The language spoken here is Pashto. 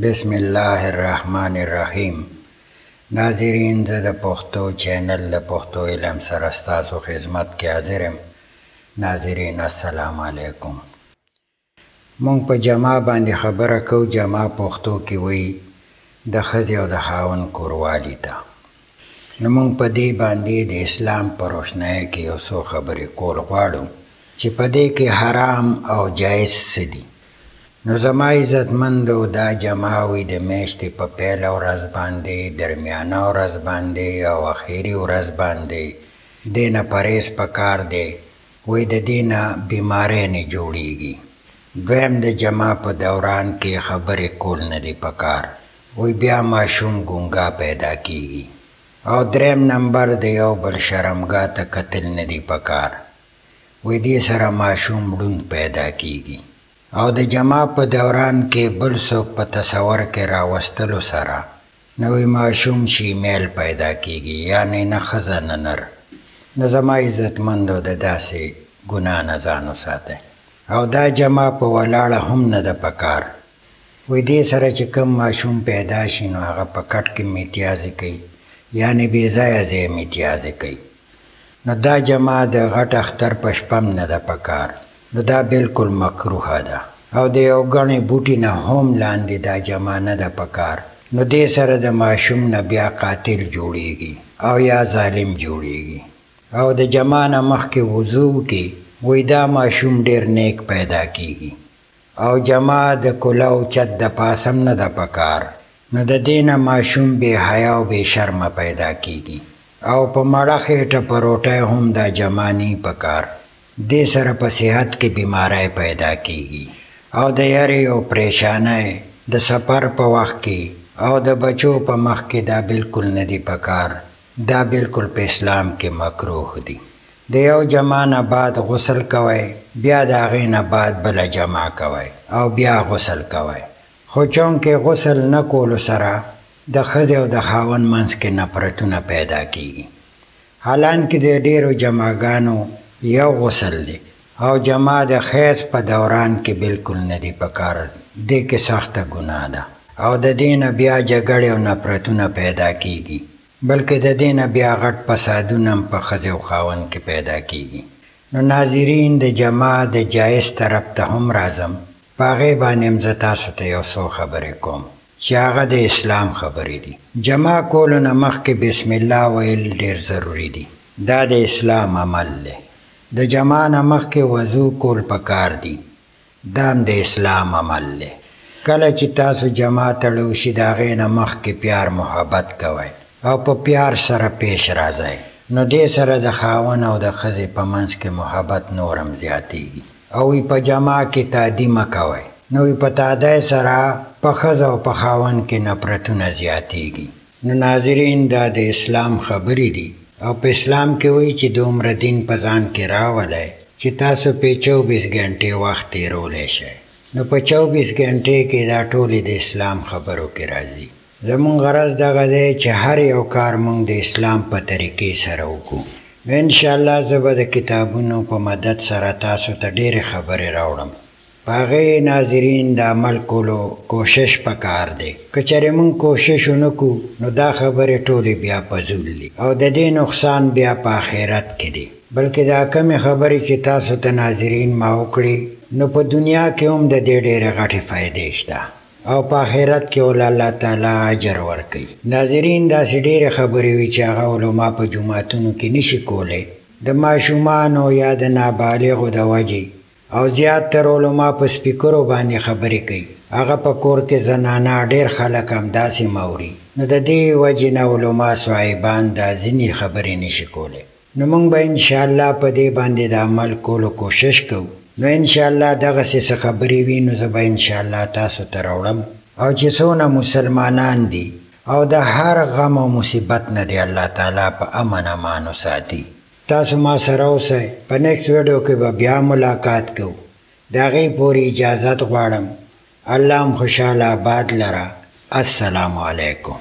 بسم الله الرحمن الرحیم. ناظرین، زه د پښتو چینل د پښتو علم سره ستاسو خدمت کې حاضر یم. ناظرین السلام علیکم. مونږ په جمع باندې خبره کوو. جمع پښتو کې وایي د ښځې او د خاوند کوروالی ته. نو مونږ په دې باندې د اسلام په روشنۍ کې یو څو خبرې کول غواړو چې په دې کې حرام او جایز څه دي. نو زما عزتمندو، دا جمع وي د میاشتې په پیله ورځ باندې، درمیانه ورځ باندې او اخري ورځ باندې. دې نه پرهیز پکار دی. وایي د دې نه بیماری نه جوړېږي. دویم، د جمع په دوران کې خبرې کول نه دي پکار. وایي بیا ماشوم ګونګا پیدا کېږي. او دریم نمبر، د یو بل شرمګاه ته کتل نه دي پکار. وایي دې سره ماشوم ړوند پیدا کېږي. او د جمع په دوران کې بل څوک په تصور کې راوستلو سره نوی ماشوم شیمیل پیدا کېږي، یعنې نه ښځه نه نر. نو زما عزتمندو، د داسې ګناه نه ځان وساتئ. او دا جمع په ولاړه هم نه ده پکار. وایي دې سره چې کوم ماشوم پیدا شي نو هغه په کټ کې میتیازې کوي، یعنې بې ځایه ځای میتیازې کوي. نو دا جمع د غټ اختر په شپه هم نه ده پکار. نو دا بالکل مکروه ده. او د یو ګڼې بوټي نه هم لاندې دا جمع نه ده پکار. نو دې سره د ماشوم نه بیا قاتل جوړېږي او یا ظالم جوړېږي. او د جمع نه مخکې وضو وکړي. وایي دا ماشوم ډېر نیک پیدا کېږي. او جمع د کله او چت د پاس هم نه ده پکار. نو د دې نه ماشوم بې حیا او بې شرمه پیدا کېږي. او په مړه خېټه په روټۍ هم دا جمع نه پکار. دې سره په صحت کې بیماری پیدا کېږي. او د یاري او پریشانۍ د سفر په وخت کې او د بچو په مخ کې دا بالکل نه دي پکار. دا بالکل په اسلام کې مکروه دي. د یو جمع نه بعد غسل کوئ، بیا د هغې نه بعد بله جمع کوئ او بیا غسل کوئ. خو چونکې غسل نه کولو سره د ښځې او د خاوند منځ کې نفرتونه پیدا کېږي. حالانکې د ډېرو جمعګانو یو غسل دی. او جمع د خیز په دوران کې بالکل نه دی پکار. دې کې سخته ګناه ده. او د دې نه بیا جګړې او نفرتونه پیدا کېږي، بلکې د دې نه بیا غټ فسادونه هم په ښځې او خاوند کې پیدا کېږي. نو ناظرین، د جمع د جایز طرف ته هم راځم. په هغې باندې هم زه تاسو ته یو څو خبرې کوم چې هغه د اسلام خبرې دي. جمع کولو نه مخکې بسم الله ویل ډېر ضروري دي. دا د اسلام عمل دی. د جمع نه مخکې وضو کول پکار دي. دا هم د اسلام عمل دی. کله چې تاسو جمع تړو شي د هغې نه مخکې پیار محبت کوئ او په پیار سره پیش راځئ. نو دې سره د خاوند او د ښځې په منځ کې محبت نور هم زیاتېږي. او په جمع کې تعدي مه کوئ. نو په تعدی سره په ښځه او په خاوند کې نفرتونه زیاتېږي. نو ناظرین، دا د اسلام خبرې دي. او په اسلام کې وایي چې د عمر دین په ځان کې راولئ چې تاسو په 24 غنټې وخت تېرولی شئ. نو په 24 غنټې کې دا ټولې د اسلام خبرو کې راځي. زمونږ غرض دغه دی چې هر یو کار مونږ د اسلام په طریقې سره وکړو. نو انشاءالله زه به د کتابونو په مدد سره تاسو ته ډېرې خبرې راوړم. په هغې ناظرین د عمل کولو کوشش پکار دی. که چېرې مونږ کوشش ونه کړو نو دا خبرې ټولې بیا فضول دي او د دې نقصان بیا په آخرت کې دی. بلکې دا کمې خبرې چې تاسو ته ناظرین ما وکړي نو په دنیا کې هم د دې ډېرې غټې فایدې شته او په آخرت کې ول الله تعالی اجر ورکوي. ناظرین، داسې ډېرې خبرې وي چې هغه علما په جوماتونو کې نشي کولی. د ماشومانو یا د نابالغو د وجې او زیات تر علما په سپیکرو باندې خبرې کوي. هغه په کور کې زنانه ډېر خلک همداسې موري. نو د دې وجې نه علما صاحبان دا ځینې خبرې نشي کولی. نو موږ به انشاءالله په دې باندې د عمل کولو کوشش کوو. نو انشاءالله دغسې څه خبرې وي نو زه به انشاءالله تاسو ته راوړم. او چې څونه مسلمانان دي او د هر غم او مصیبت نه دی الله تعالی په امن امان وساتي. تاسو ما سره اوسئ. په نیکسټ ویډیو کې به بیا ملاقات کوو. د هغې پورې اجازت غواړم. الله هم خوشحاله آباد لره. السلام علیکم.